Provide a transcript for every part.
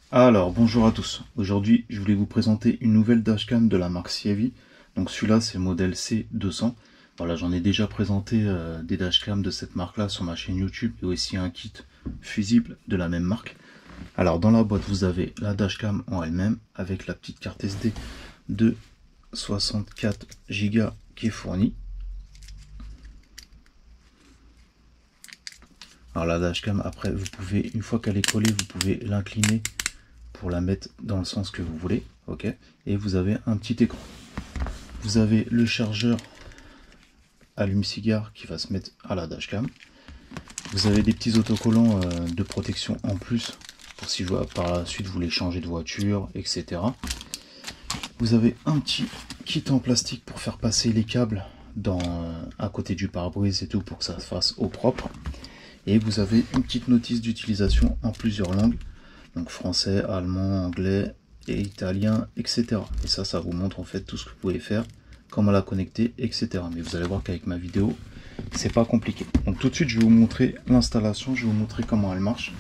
Alors, bonjour à tous. Aujourd'hui, je voulais vous présenter une nouvelle dashcam de la marque Sievi. Donc celui-là, c'est le modèle C200. Voilà, j'en ai déjà présenté des dashcams de cette marque-là sur ma chaîne YouTube et aussi un kit fusible de la même marque. Alors, dans la boîte, vous avez la dashcam en elle-même avec la petite carte SD de 64 Go qui est fournie. Alors la dashcam, après, vous pouvez, une fois qu'elle est collée, vous pouvez l'incliner pour la mettre dans le sens que vous voulez, ok. Et vous avez un petit écran. Vous avez le chargeur allume-cigare qui va se mettre à la dashcam. Vous avez des petits autocollants de protection en plus pour si par la suite vous voulez changer de voiture, etc. Vous avez un petit kit en plastique pour faire passer les câbles à côté du pare-brise et tout pour que ça se fasse au propre. Et vous avez une petite notice d'utilisation en plusieurs langues, donc français, allemand, anglais et italien, etc. Et ça vous montre en fait tout ce que vous pouvez faire, comment la connecter, etc. Mais vous allez voir qu'avec ma vidéo, c'est pas compliqué. Donc tout de suite, je vais vous montrer l'installation, je vais vous montrer comment elle marche.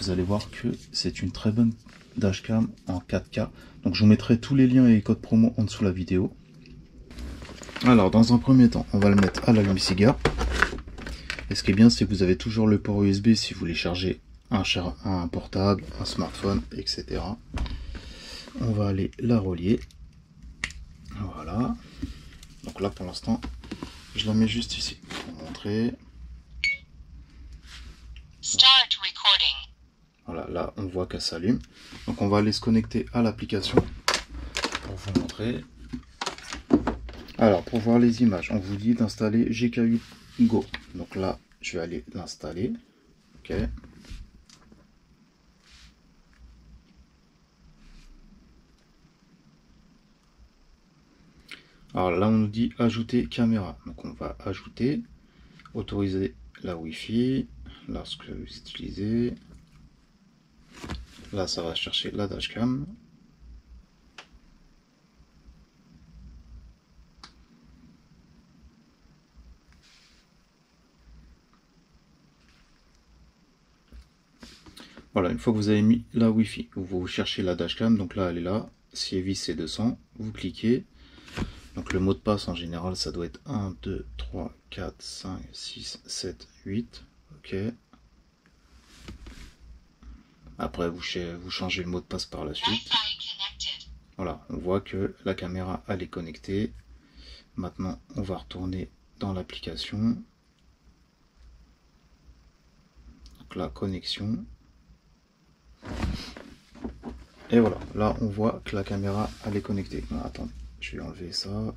Vous allez voir que c'est une très bonne dashcam en 4K. Donc je vous mettrai tous les liens et les codes promo en dessous de la vidéo. Alors dans un premier temps, on va le mettre à l'allume-cigare. Et ce qui est bien, c'est que vous avez toujours le port USB si vous voulez charger un portable, un smartphone, etc. On va aller la relier. Voilà. Donc là, pour l'instant, je la mets juste ici pour vous montrer. Start recording. Voilà, là, on voit qu'elle s'allume. Donc on va aller se connecter à l'application pour vous montrer. Alors, pour voir les images, on vous dit d'installer GK8 Go. Donc là, je vais aller l'installer. Ok. Alors là, on nous dit ajouter caméra. Donc on va ajouter, autoriser la Wi-Fi lorsque vous utilisez. Là, ça va chercher la dashcam. Voilà, une fois que vous avez mis la Wi-Fi, vous cherchez la dashcam. Donc là, elle est là, Sievi C200. Vous cliquez. Donc le mot de passe en général, ça doit être 1, 2, 3, 4, 5, 6, 7, 8. Ok. Après, vous changez le mot de passe par la suite. Voilà, on voit que la caméra elle est connectée. Maintenant, on va retourner dans l'application. Donc la connexion. Et voilà, là on voit que la caméra elle est connectée. Non, attendez, je vais enlever ça.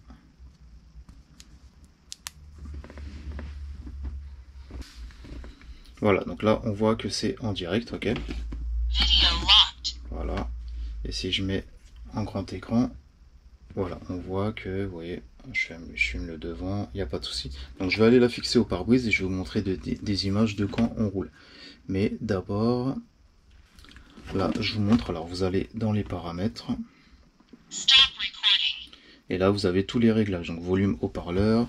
Voilà, donc là on voit que c'est en direct, ok. Voilà, et si je mets en grand écran, voilà, on voit que, vous voyez, je filme le devant, il n'y a pas de souci. Donc je vais aller la fixer au pare-brise et je vais vous montrer des images de quand on roule. Mais d'abord, là je vous montre, alors vous allez dans les paramètres. Et là vous avez tous les réglages, donc volume haut-parleur,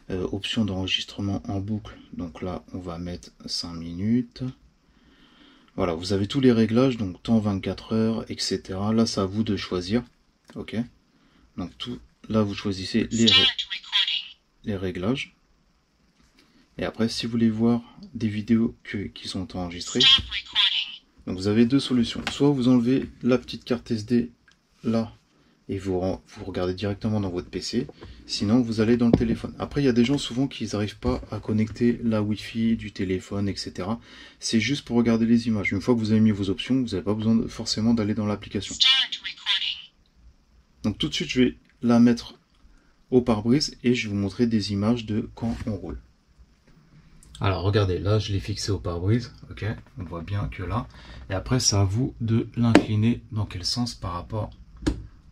option d'enregistrement en boucle, donc là on va mettre 5 minutes. Voilà, vous avez tous les réglages, donc temps 24 heures, etc. Là c'est à vous de choisir, ok. Donc là vous choisissez les réglages. Et après si vous voulez voir des vidéos qui sont enregistrées, donc vous avez deux solutions. Soit vous enlevez la petite carte SD là et vous regardez directement dans votre PC, sinon vous allez dans le téléphone. Après il y a des gens souvent qui n'arrivent pas à connecter la Wi-Fi du téléphone, etc. C'est juste pour regarder les images. Une fois que vous avez mis vos options, vous n'avez pas besoin forcément d'aller dans l'application. Donc tout de suite je vais la mettre au pare-brise et je vais vous montrer des images de quand on roule. Alors regardez, là je l'ai fixé au pare-brise, ok, on voit bien que là, et après c'est à vous de l'incliner dans quel sens par rapport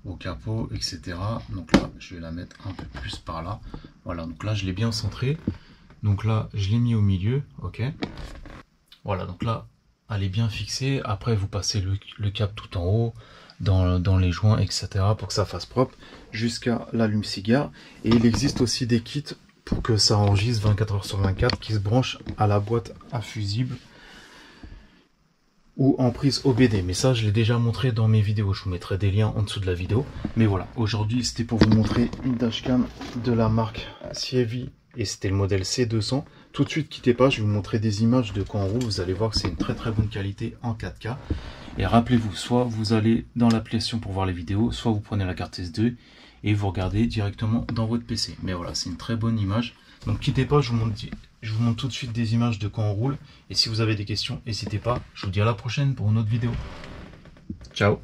au capot, etc. Donc là je vais la mettre un peu plus par là, voilà, donc là je l'ai bien centré, donc là je l'ai mis au milieu, ok, voilà, donc là elle est bien fixée. Après vous passez le câble tout en haut, dans les joints, etc. pour que ça fasse propre, jusqu'à l'allume-cigare. Et il existe aussi des kits pour que ça enregistre 24 heures sur 24 qui se branchent à la boîte à fusible ou en prise OBD, mais ça je l'ai déjà montré dans mes vidéos, je vous mettrai des liens en dessous de la vidéo. Mais voilà, aujourd'hui c'était pour vous montrer une dashcam de la marque CIEVI et c'était le modèle C200. Tout de suite quittez pas, je vais vous montrer des images de quand on roule, vous allez voir que c'est une très bonne qualité en 4K. Et rappelez-vous, soit vous allez dans l'application pour voir les vidéos, soit vous prenez la carte SD et vous regardez directement dans votre PC. Mais voilà, c'est une très bonne image. Donc quittez pas, je vous montre tout de suite des images de quand on roule. Et si vous avez des questions, n'hésitez pas. Je vous dis à la prochaine pour une autre vidéo. Ciao.